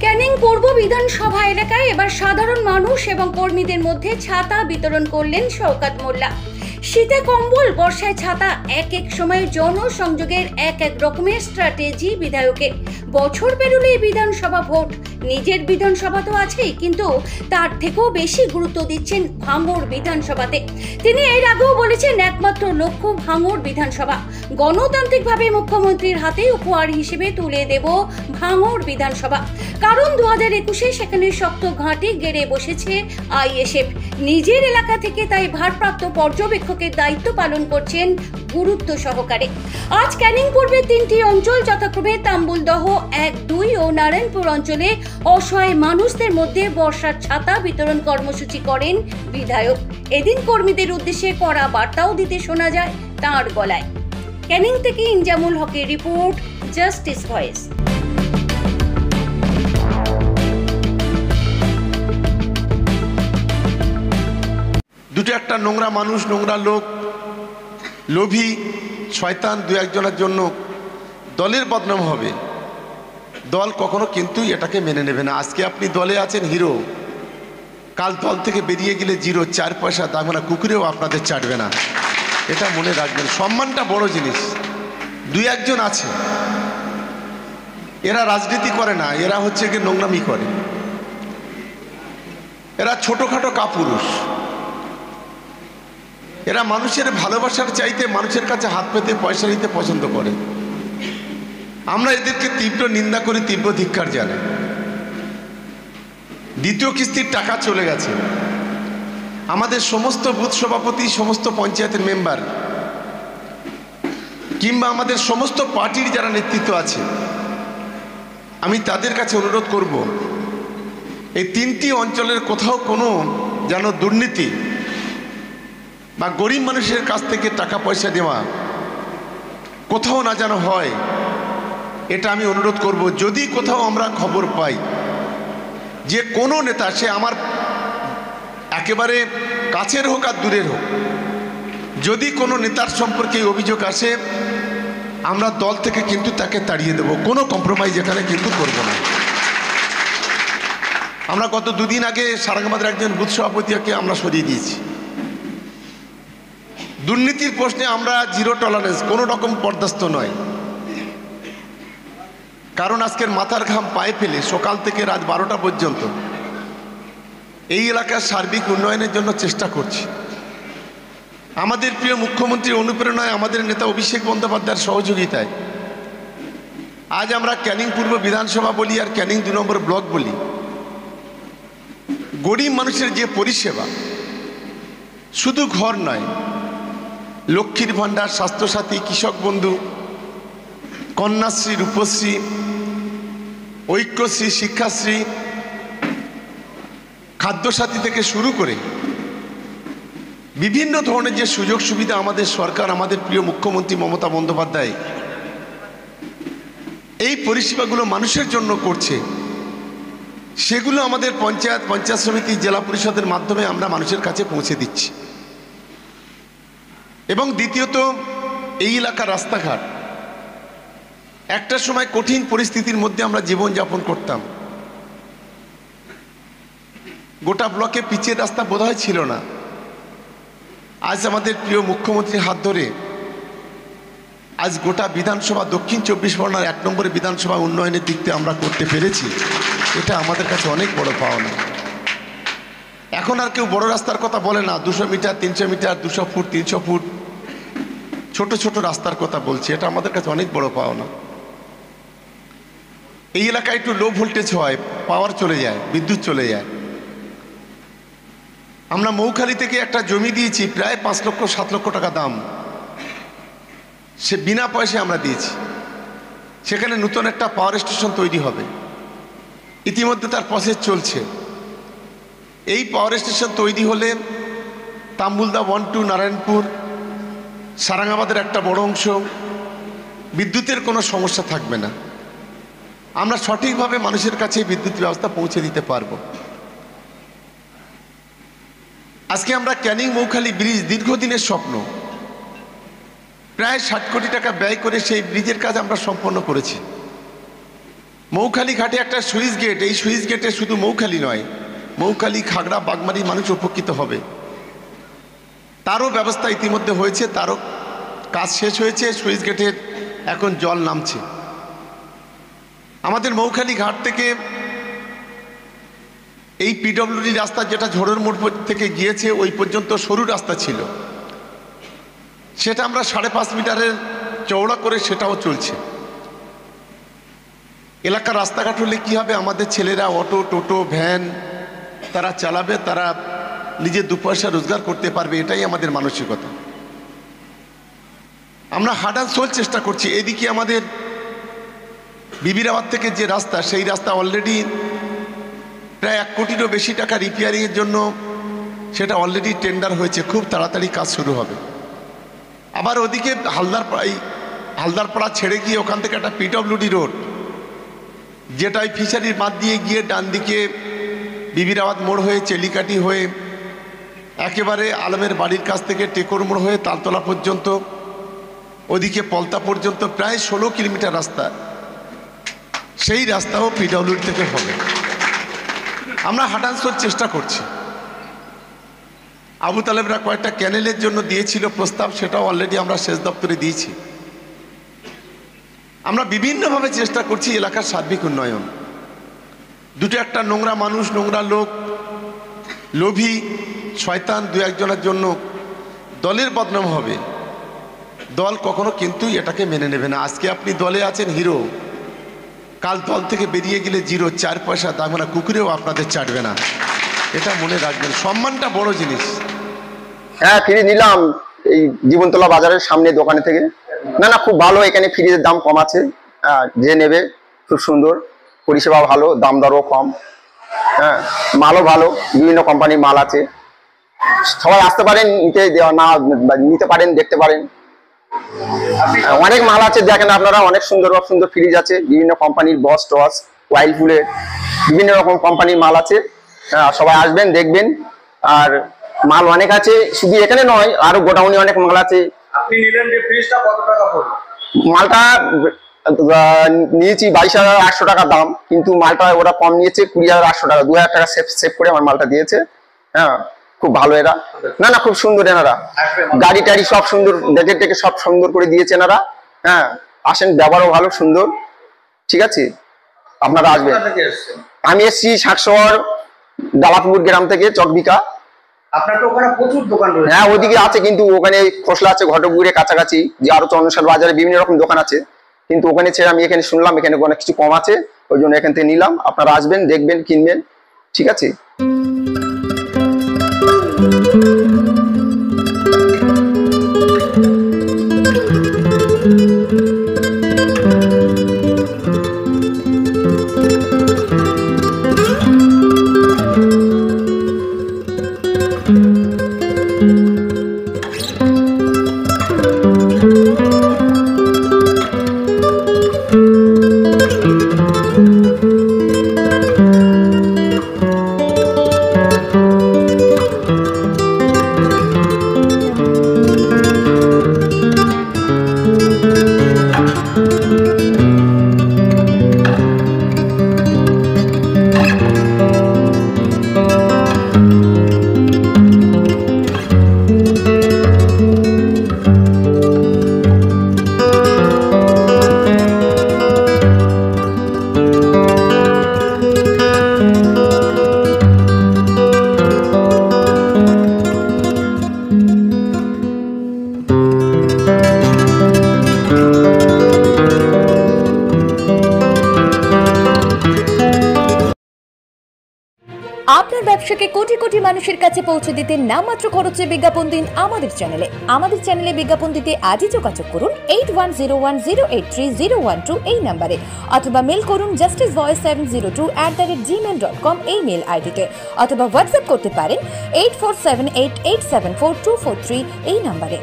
ক্যানিং পূর্ব বিধানসভা এলাকায় এবার সাধারণ মানুষ এবং কর্মীদের মধ্যে ছাতা বিতরণ করলেন শওকত মোল্লা। শীতে কম্বল, বর্ষায় ছাতা, এক এক সময়ে জনসংযোগের এক এক রকমের স্ট্র্যাটেজি বিধায়কের। বছর পেরোলেই বিধানসভা ভোট, নিজের বিধানসভা তো আছেই, কিন্তু তার থেকেও বেশি গুরুত্ব দিচ্ছেন ভাঙড় বিধানসভাতে। তিনি এর আগেও বলেছেন, একমাত্র লক্ষ্য ভাঙড় বিধানসভা। গণতান্ত্রিকভাবে মুখ্যমন্ত্রীর হাতে উপহার হিসেবে তুলে দেব ভাঙড় বিধানসভা, কারণ 2021-এ সেখানে শক্ত ঘাঁটি গেড়ে বসেছে আইএসএফ। নিজের এলাকা থেকে তাই ভারপ্রাপ্ত পর্যবেক্ষকের দায়িত্ব পালন করছেন গুরুত্ব সহকারে। আজ ক্যানিং পূর্বের 3টি অঞ্চল যথাক্রমে তাম্বুলদহ 1, 2 ও নারায়ণপুর অঞ্চলে অসহায় মানুষদের মধ্যে বর্ষার ছাতা বিতরণ কর্মসূচি করেন বিধায়ক। এদিন কর্মীদের উদ্দেশ্যে কড়া বার্তাও দিতে শোনা যায় তাঁর গলায়। ক্যানিং থেকে ইনজামুল হকের রিপোর্ট, জাস্টিস ভয়েস। দুটো একটা নোংরা মানুষ, নোংরা লোক, লোভী শয়তান দু একজনের জন্য দলের বদনাম হবে। দল কখনো কিন্তু এটাকে মেনে নেবে না। আজকে আপনি দলে আছেন হিরো, কাল দল থেকে বেরিয়ে গেলে জিরো, 4 পয়সা দাম না, কুকুরেও আপনাদের চাটবে না, এটা মনে রাখবেন। সম্মানটা বড় জিনিস। দু একজন আছে, এরা রাজনীতি করে না, এরা হচ্ছে গিয়ে নোংরামি করে। এরা ছোটোখাটো কাপুরুষ। এরা মানুষের ভালোবাসার চাইতে মানুষের কাছে হাত পেতে পয়সা নিতে পছন্দ করে। আমরা এদেরকে তীব্র নিন্দা করি, তীব্র ধিক্কার জানাই। দ্বিতীয় কিস্তির টাকা চলে গেছে। আমাদের সমস্ত বুথ সভাপতি, সমস্ত পঞ্চায়েতের মেম্বার কিংবা আমাদের সমস্ত পার্টির যারা নেতৃত্ব আছে, আমি তাদের কাছে অনুরোধ করব, এই 3টি অঞ্চলের কোথাও কোনো যেন দুর্নীতি বা গরিব মানুষের কাছ থেকে টাকা পয়সা দেওয়া কোথাও না যেন হয়, এটা আমি অনুরোধ করব। যদি কোথাও আমরা খবর পাই যে কোনো নেতা, সে আমার একেবারে কাছের হোক আর দূরের হোক, যদি কোনো নেতার সম্পর্কে অভিযোগ আসে, আমরা দল থেকে কিন্তু তাকে তাড়িয়ে দেব, কোনো কম্প্রোমাইজ এখানে কিন্তু করব না। আমরা গত 2 দিন আগে সারাঙ্গাবাদের একজন বুথ সভাপতিকে আমরা সরিয়ে দিয়েছি। দুর্নীতির প্রশ্নে আমরা জিরো টলারেন্স, কোনো রকম বরদাস্ত নয়। কারণ আজকের মাথার ঘাম পায়ে ফেলে সকাল থেকে রাত 12টা পর্যন্ত এই এলাকার সার্বিক উন্নয়নের জন্য চেষ্টা করছি। আমাদের প্রিয় মুখ্যমন্ত্রীর অনুপ্রেরণায়, আমাদের নেতা অভিষেক বন্দ্যোপাধ্যায়ের সহযোগিতায় আজ আমরা ক্যানিং পূর্ব বিধানসভা বলি আর ক্যানিং 2 নম্বর ব্লক বলি। গরিব মানুষের যে পরিষেবা, শুধু ঘর নয়, লক্ষ্মীর ভাণ্ডার, স্বাস্থ্যসাথী, কৃষক বন্ধু, কন্যাশ্রী, রূপশ্রী, ঐক্যশ্রী, শিক্ষাশ্রী, খাদ্যসাথী থেকে শুরু করে বিভিন্ন ধরনের যে সুযোগ সুবিধা আমাদের সরকার, আমাদের প্রিয় মুখ্যমন্ত্রী মমতা বন্দ্যোপাধ্যায় এই পরিষেবাগুলো মানুষের জন্য করছে, সেগুলো আমাদের পঞ্চায়েত সমিতি, জেলা পরিষদের মাধ্যমে আমরা মানুষের কাছে পৌঁছে দিচ্ছি। এবং দ্বিতীয়ত, এই এলাকার রাস্তাঘাট, একটা সময় কঠিন পরিস্থিতির মধ্যে আমরা জীবনযাপন করতাম। গোটা ব্লকে পিচের রাস্তা বোধহয় ছিল না। আজ আমাদের প্রিয় মুখ্যমন্ত্রীর হাত ধরে আজ গোটা বিধানসভা, দক্ষিণ 24 পরগনার 1 নম্বরের বিধানসভা উন্নয়নের দিক থেকে আমরা করতে পেরেছি। এটা আমাদের কাছে অনেক বড় পাওনা। এখন আর কেউ বড় রাস্তার কথা বলে না। 200 মিটার, 300 মিটার, 200 ফুট, 300 ফুট ছোট ছোট রাস্তার কথা বলছি। এটা আমাদের কাছে অনেক বড় পাওনা। এই এলাকায় একটু লো ভোল্টেজ হয়, পাওয়ার চলে যায়, বিদ্যুৎ চলে যায়। আমরা মৌখালি থেকে একটা জমি দিয়েছি, প্রায় 5 লক্ষ 7 লক্ষ টাকা দাম, সে বিনা পয়সায় আমরা দিয়েছি। সেখানে নতুন একটা পাওয়ার স্টেশন তৈরি হবে, ইতিমধ্যে তার প্রসেস চলছে। এই পাওয়ার স্টেশন তৈরি হলে তাম্বুলদা 1, 2, নারায়ণপুর, সারাঙ্গাবাদের একটা বড় অংশ বিদ্যুতের কোনো সমস্যা থাকবে না। আমরা সঠিকভাবে মানুষের কাছে বিদ্যুৎ ব্যবস্থা পৌঁছে দিতে পারব। আজকে আমরা ক্যানিং মৌখালি ব্রিজ, দীর্ঘদিনের স্বপ্ন, প্রায় 60 কোটি টাকা ব্যয় করে সেই ব্রিজের কাজ আমরা সম্পন্ন করেছি। মৌখালি ঘাটে একটা সুইচ গেট, এই সুইচ গেটে শুধু মৌখালি নয়, মৌখালি, খাগড়া, বাগমারি মানুষ উপকৃত হবে। তারও ব্যবস্থা ইতিমধ্যে হয়েছে, তারও কাজ শেষ হয়েছে, সুইচ গেটের এখন জল নামছে। আমাদের মৌখালি ঘাট থেকে এই পিডব্লিউডি রাস্তা যেটা ঝোড়ের মোড় থেকে গিয়েছে ওই পর্যন্ত সরু রাস্তা ছিল, সেটা আমরা 5.5 মিটারের চওড়া করে সেটাও চলছে। এলাকার রাস্তাঘাট হলে কী হবে, আমাদের ছেলেরা অটো, টোটো, ভ্যান তারা চালাবে, তারা নিজের 2 পয়সা রোজগার করতে পারবে, এটাই আমাদের মানসিকতা। আমরা হার্ড অ্যান্ড সোল চেষ্টা করছি। এদিকে আমাদের বিবিরাবাদ থেকে যে রাস্তা, সেই রাস্তা অলরেডি প্রায় 1 কোটিরও বেশি টাকা রিপেয়ারিংয়ের জন্য সেটা অলরেডি টেন্ডার হয়েছে, খুব তাড়াতাড়ি কাজ শুরু হবে। আবার ওদিকে হালদারপাড়া ছেড়ে গিয়ে ওখান থেকে একটা পিডব্লিউডি রোড, যেটা ওই ফিশারির মাঠ দিয়ে গিয়ে ডান দিকে বিবিরাবাদ মোড় হয়ে চেলিকাটি হয়ে একেবারে আলমের বাড়ির কাছ থেকে টেকর মোড় হয়ে তালতলা পর্যন্ত, ওদিকে পলতা পর্যন্ত প্রায় 16 কিলোমিটার রাস্তা, সেই রাস্তাও পিডব্লিউডি থেকে হবে। আমরা হাঁটানসোর চেষ্টা করছি। আবু তালেবরা কয়েকটা ক্যানেলের জন্য দিয়েছিল প্রস্তাব, সেটাও অলরেডি আমরা সেচ দপ্তরে দিয়েছি। আমরা বিভিন্নভাবে চেষ্টা করছি এলাকার সার্বিক উন্নয়ন। দুটো একটা নোংরা মানুষ, নোংরা লোক, লোভী শয়তান 2-1 জনের জন্য দলের বদনাম হবে, দল কখনো কিন্তু এটাকে মেনে নেবে না। আজকে আপনি দলে আছেন হিরো, কাল দল থেকে বেরিয়ে গেলে 0, 4 পয়সা দাম না, কুকুরেও আপনাদের চাটবে না, এটা মনে রাখবেন। সম্মানটা বড় জিনিস। হ্যাঁ, ফ্রিজ নিলাম এই জীবনতলা বাজারের সামনে দোকানে থেকে। না না, খুব ভালো, এখানে ফ্রিজের দাম কম আছে, যে নেবে খুব সুন্দর, পরিষেবা ভালো, দাম দরও কম, হ্যাঁ, মালও ভালো, বিভিন্ন কোম্পানির মাল আছে। সবাই আসতে পারেন, নিতে পারেন, দেখতে পারেন, অনেক মাল আছে, দেখেন আপনারা, অনেক সুন্দর সুন্দর ফ্রিজ আছে, বিভিন্ন কোম্পানির, বস টস, ওয়াইলপুলের, বিভিন্ন রকম কোম্পানির মাল আছে। সবাই আসবেন, দেখবেন। আর মাল অনেক আছে, শুধু এখানে নয়, আরো গোডাউনে অনেক মাল আছে। আপনি নিলেন যে ফ্রিজটা কত টাকা পড়লো? মালটা নিয়েছি 22,800 টাকা দাম, কিন্তু মালটা ওরা কম নিয়েছে 20,800 টাকা, 2,000 টাকা সেভ করে আমার মালটা দিয়েছে। হ্যাঁ, খুব ভালো এরা। না না, খুব সুন্দর এনারা, গাড়ি টাড়ি সব সুন্দর, দেখে টেকে সব সুন্দর করে দিয়েছে এনারা। হ্যাঁ, আসেন, ব্যবহারও ভালো, সুন্দর। ঠিক আছে, আপনারা আসবেন। আমি এসছি শাকশহর ডালাপুর গ্রাম থেকে, চকবিকা। আপনার তো ওখানে প্রচুর দোকান রয়েছে। হ্যাঁ, ওদিকে আছে, কিন্তু ওখানে খোসলা আছে ঘটকগুড়ে কাছাকাছি, যে আরো চন্দনশাল বাজারে বিভিন্ন রকম দোকান আছে, কিন্তু ওখানে ছেড়ে আমি এখানে শুনলাম এখানে অনেক কিছু কম আছে, ওই জন্য এখান থেকে নিলাম। আপনারা আসবেন, দেখবেন, কিনবেন। ঠিক আছে। আপনার ব্যবসাকে কোটি কোটি মানুষের কাছে পৌঁছে দিতে নামমাত্র খরচে বিজ্ঞাপন দিন আমাদের চ্যানেলে। আমাদের চ্যানেলে বিজ্ঞাপন দিতে আজই যোগাযোগ করুন 8101083012 এই নম্বরে, অথবা মেল করুন justicevoice702@gmail.com এই মেল আইডিতে, অথবা হোয়াটসঅ্যাপ করতে পারেন 8478874243 এই নম্বরে।